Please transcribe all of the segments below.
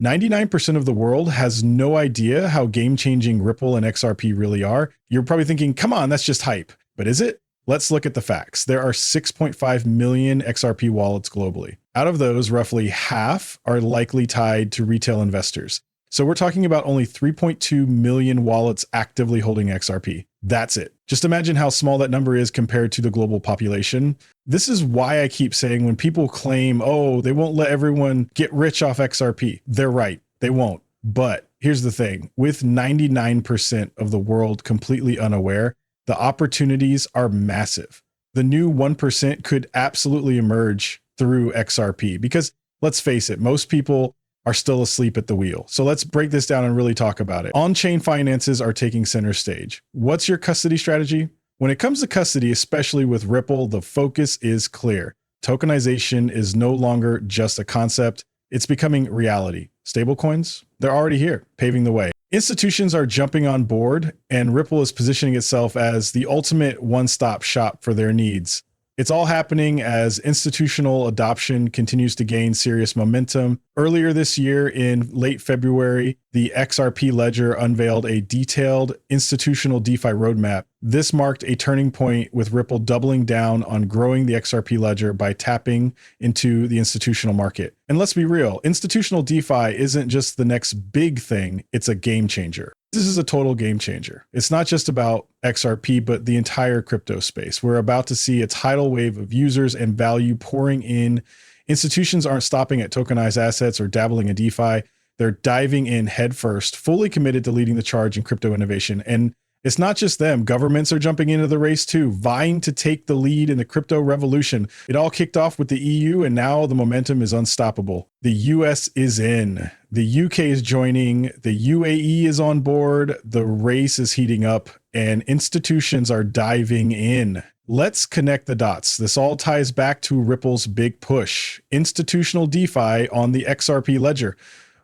99% of the world has no idea how game-changing Ripple and XRP really are. You're probably thinking, come on, that's just hype. But is it? Let's look at the facts. There are 6.5 million XRP wallets globally. Out of those, roughly half are likely tied to retail investors. So we're talking about only 3.2 million wallets actively holding XRP. That's it. Just imagine how small that number is compared to the global population. This is why I keep saying when people claim, oh, they won't let everyone get rich off XRP, they're right. They won't. But here's the thing. With 99% of the world completely unaware, the opportunities are massive. The new 1% could absolutely emerge through XRP because let's face it, most people are still asleep at the wheel. So let's break this down and really talk about it. On-chain finances are taking center stage. What's your custody strategy? When it comes to custody, especially with Ripple, the focus is clear. Tokenization is no longer just a concept. It's becoming reality. Stablecoins, they're already here, paving the way. Institutions are jumping on board, and Ripple is positioning itself as the ultimate one-stop shop for their needs. It's all happening as institutional adoption continues to gain serious momentum. Earlier this year, in late February, the XRP ledger unveiled a detailed institutional DeFi roadmap. This marked a turning point with Ripple doubling down on growing the XRP ledger by tapping into the institutional market. And let's be real, institutional DeFi isn't just the next big thing, it's a game changer. This is a total game changer. It's not just about XRP, but the entire crypto space. We're about to see a tidal wave of users and value pouring in. Institutions aren't stopping at tokenized assets or dabbling in DeFi. They're diving in headfirst, fully committed to leading the charge in crypto innovation. And it's not just them. Governments are jumping into the race too, vying to take the lead in the crypto revolution. It all kicked off with the EU, and now the momentum is unstoppable. The US is in. The UK is joining. The UAE is on board. The race is heating up, and institutions are diving in. Let's connect the dots. This all ties back to Ripple's big push. Institutional DeFi on the XRP ledger.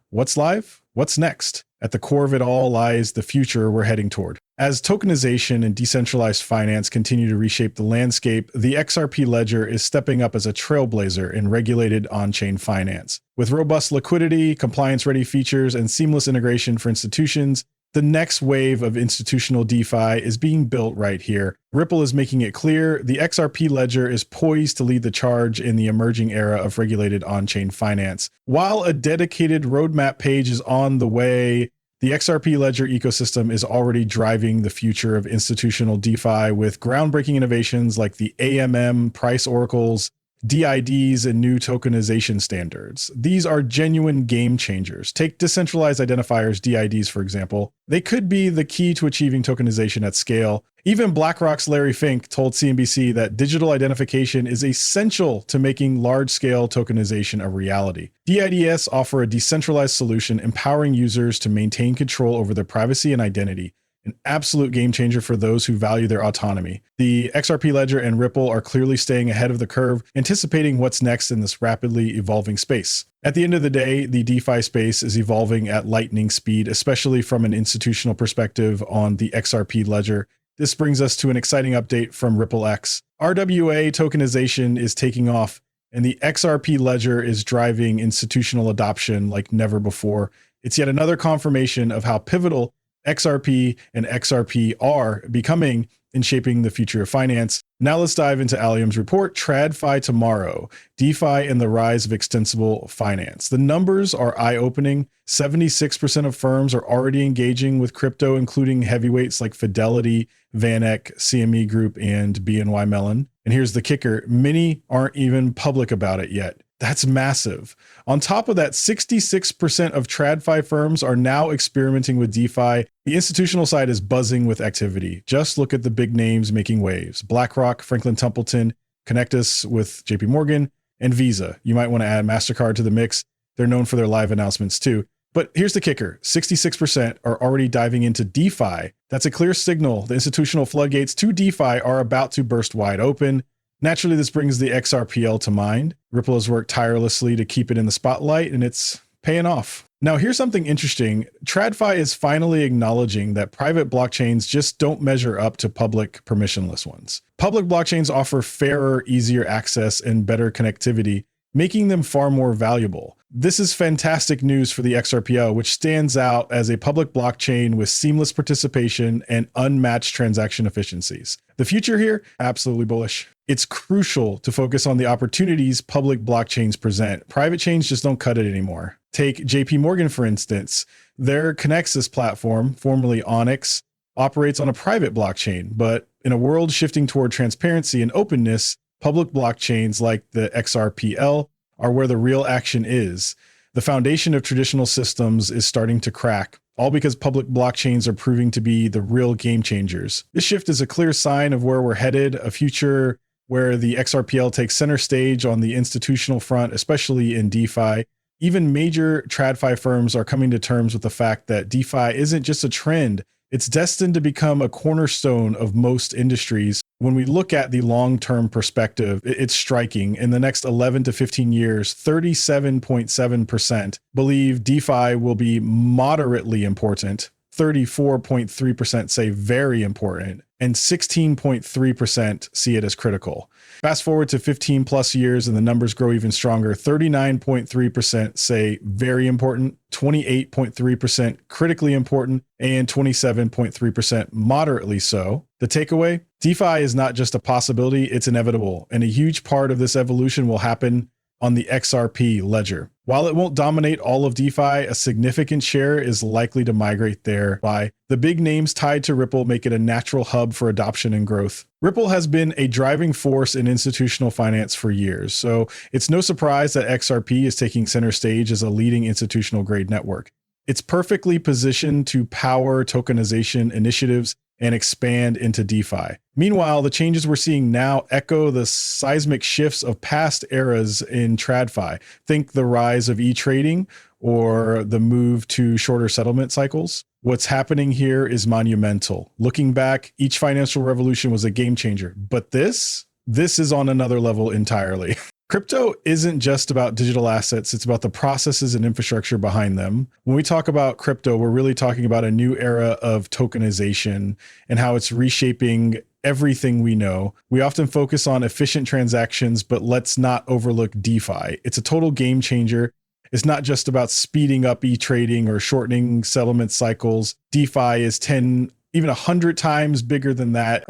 What's live? What's next? At the core of it all lies the future we're heading toward. As tokenization and decentralized finance continue to reshape the landscape, the XRP ledger is stepping up as a trailblazer in regulated on-chain finance. With robust liquidity, compliance-ready features, and seamless integration for institutions, the next wave of institutional DeFi is being built right here. Ripple is making it clear the XRP ledger is poised to lead the charge in the emerging era of regulated on-chain finance. While a dedicated roadmap page is on the way, the XRP ledger ecosystem is already driving the future of institutional DeFi with groundbreaking innovations like the AMM price oracles, DIDs, and new tokenization standards. These are genuine game changers. Take decentralized identifiers, DIDs, for example. They could be the key to achieving tokenization at scale. Even BlackRock's Larry Fink told CNBC that digital identification is essential to making large-scale tokenization a reality. DIDs offer a decentralized solution empowering users to maintain control over their privacy and identity. An absolute game changer for those who value their autonomy. The XRP ledger and Ripple are clearly staying ahead of the curve, anticipating what's next in this rapidly evolving space. At the end of the day, the DeFi space is evolving at lightning speed, especially from an institutional perspective on the XRP ledger. This brings us to an exciting update from Ripple X. RWA tokenization is taking off, and the XRP ledger is driving institutional adoption like never before. It's yet another confirmation of how pivotal XRP and XRP are becoming in shaping the future of finance. Now let's dive into Allium's report, TradFi Tomorrow, DeFi and the Rise of Extensible Finance. The numbers are eye-opening. 76% of firms are already engaging with crypto, including heavyweights like Fidelity, VanEck, CME Group, and BNY Mellon. And here's the kicker, many aren't even public about it yet. That's massive. On top of that, 66% of TradFi firms are now experimenting with DeFi. The institutional side is buzzing with activity. Just look at the big names making waves. BlackRock, Franklin Templeton, Connectus with JP Morgan, and Visa. You might want to add MasterCard to the mix. They're known for their live announcements too. But here's the kicker, 66% are already diving into DeFi. That's a clear signal. The institutional floodgates to DeFi are about to burst wide open. Naturally, this brings the XRPL to mind. Ripple has worked tirelessly to keep it in the spotlight, and it's paying off. Now, here's something interesting. TradFi is finally acknowledging that private blockchains just don't measure up to public permissionless ones. Public blockchains offer fairer, easier access and better connectivity, making them far more valuable. This is fantastic news for the XRPL, which stands out as a public blockchain with seamless participation and unmatched transaction efficiencies. The future here, absolutely bullish. It's crucial to focus on the opportunities public blockchains present. Private chains just don't cut it anymore. Take JP Morgan, for instance. Their Connexus platform, formerly Onyx, operates on a private blockchain, but in a world shifting toward transparency and openness, public blockchains like the XRPL are where the real action is. The foundation of traditional systems is starting to crack, all because public blockchains are proving to be the real game changers. This shift is a clear sign of where we're headed, a future where the XRPL takes center stage on the institutional front, especially in DeFi. Even major TradFi firms are coming to terms with the fact that DeFi isn't just a trend, it's destined to become a cornerstone of most industries. When we look at the long-term perspective, it's striking. In the next 11 to 15 years, 37.7% believe DeFi will be moderately important, 34.3% say very important, and 16.3% see it as critical. Fast forward to 15 plus years and the numbers grow even stronger. 39.3% say very important, 28.3% critically important, and 27.3% moderately so. The takeaway, DeFi is not just a possibility, it's inevitable. And a huge part of this evolution will happen on the XRP ledger. While it won't dominate all of DeFi, a significant share is likely to migrate there. By the big names tied to Ripple make it a natural hub for adoption and growth. Ripple has been a driving force in institutional finance for years, so it's no surprise that XRP is taking center stage as a leading institutional grade network. It's perfectly positioned to power tokenization initiatives and expand into DeFi. Meanwhile, the changes we're seeing now echo the seismic shifts of past eras in TradFi. Think the rise of e-trading or the move to shorter settlement cycles. What's happening here is monumental. Looking back, each financial revolution was a game changer, but this is on another level entirely. Crypto isn't just about digital assets, it's about the processes and infrastructure behind them. When we talk about crypto, we're really talking about a new era of tokenization and how it's reshaping everything we know. We often focus on efficient transactions, but let's not overlook DeFi. It's a total game changer. It's not just about speeding up e-trading or shortening settlement cycles. DeFi is 10, even 100 times bigger than that.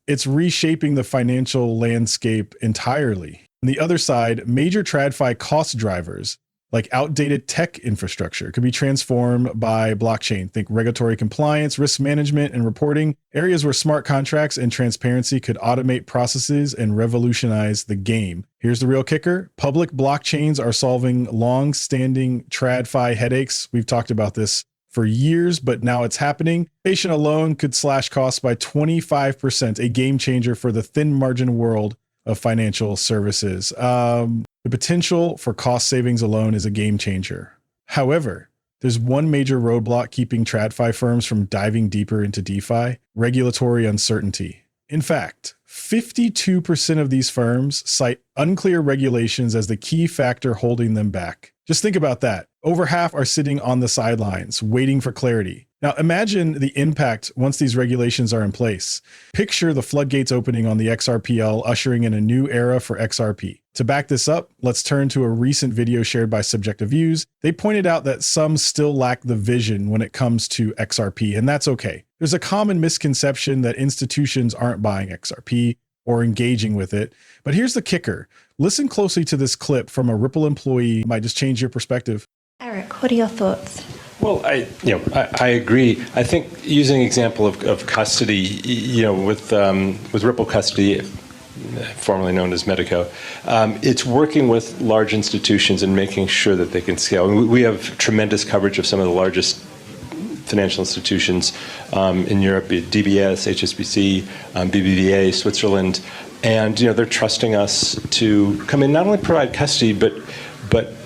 It's reshaping the financial landscape entirely. On the other side, major TradFi cost drivers like outdated tech infrastructure could be transformed by blockchain. Think regulatory compliance, risk management, and reporting, areas where smart contracts and transparency could automate processes and revolutionize the game. Here's the real kicker. Public blockchains are solving long-standing TradFi headaches. We've talked about this for years, but now it's happening. Innovation alone could slash costs by 25%, a game changer for the thin margin world of financial services. The potential for cost savings alone is a game changer. However, there's one major roadblock keeping TradFi firms from diving deeper into DeFi: regulatory uncertainty. In fact, 52% of these firms cite unclear regulations as the key factor holding them back. Just think about that. Over half are sitting on the sidelines, waiting for clarity. Now imagine the impact once these regulations are in place. Picture the floodgates opening on the XRPL, ushering in a new era for XRP. To back this up, let's turn to a recent video shared by Subjective Views. They pointed out that some still lack the vision when it comes to XRP, and that's okay. There's a common misconception that institutions aren't buying XRP or engaging with it. But here's the kicker. Listen closely to this clip from a Ripple employee. It might just change your perspective. Eric, what are your thoughts? Well, I agree. I think using an example of custody, with Ripple Custody, formerly known as Medico, it's working with large institutions and making sure that they can scale. We have tremendous coverage of some of the largest financial institutions in Europe, be it DBS, HSBC, BBVA, Switzerland, and they're trusting us to come in, not only provide custody, but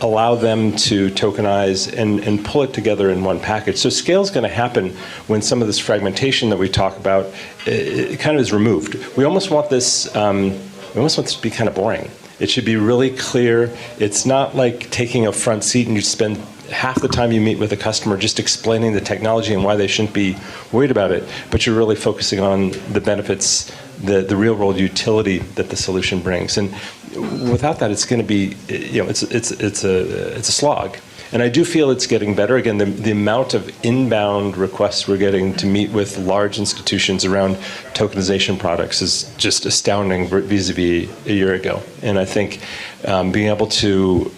allow them to tokenize and pull it together in one package. So scale is going to happen when some of this fragmentation that we talk about it kind of is removed. We almost want this. We almost want this to be kind of boring. It should be really clear. It's not like taking a front seat and you spend half the time you meet with a customer just explaining the technology and why they shouldn't be worried about it, but you're really focusing on the benefits, the real world utility that the solution brings. And without that, it's going to be, it's a slog. And I do feel it's getting better. Again, the amount of inbound requests we're getting to meet with large institutions around tokenization products is just astounding vis-a-vis a year ago. And I think being able to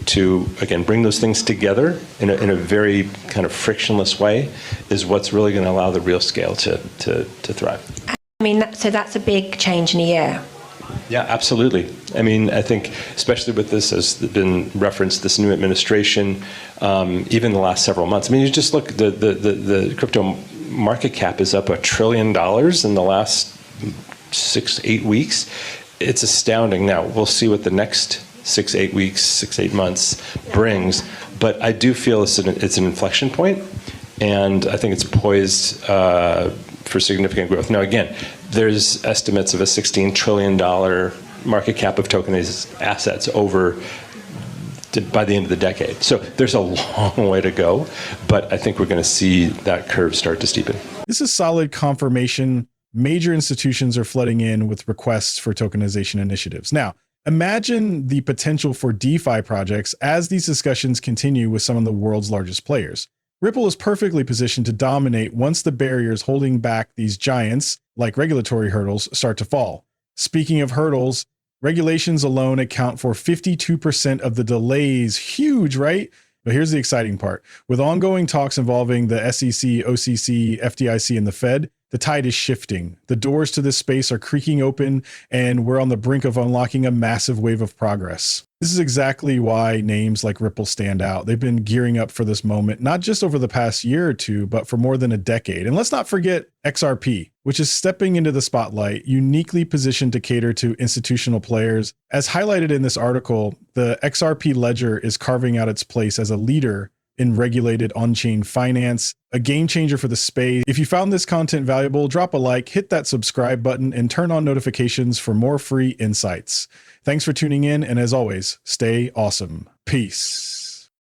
again bring those things together in a very kind of frictionless way is what's really going to allow the real scale to thrive. I mean, so that's a big change in a year. Yeah, absolutely. I mean, I think especially with this, as been referenced, this new administration, even the last several months. I mean, you just look, the crypto market cap is up $1 trillion in the last 6-8 weeks. It's astounding. Now, we'll see what the next 6-8 weeks, 6-8 months brings. But I do feel it's an inflection point, and I think it's poised for significant growth. Now, again, there's estimates of a $16 trillion market cap of tokenized assets by the end of the decade. So there's a long way to go, but I think we're going to see that curve start to steepen. This is solid confirmation. Major institutions are flooding in with requests for tokenization initiatives. Now, imagine the potential for DeFi projects as these discussions continue with some of the world's largest players. Ripple is perfectly positioned to dominate once the barriers holding back these giants, like regulatory hurdles, start to fall. Speaking of hurdles, regulations alone account for 52% of the delays. Huge, right? But here's the exciting part. With ongoing talks involving the SEC, OCC, FDIC, and the Fed, the tide is shifting. The doors to this space are creaking open, and we're on the brink of unlocking a massive wave of progress. This is exactly why names like Ripple stand out. They've been gearing up for this moment, not just over the past year or two, but for more than a decade. And let's not forget XRP, which is stepping into the spotlight, uniquely positioned to cater to institutional players. As highlighted in this article, the XRP ledger is carving out its place as a leader in regulated on-chain finance, a game changer for the space. If you found this content valuable, drop a like, hit that subscribe button, and turn on notifications for more free insights. Thanks for tuning in, and as always, stay awesome. Peace.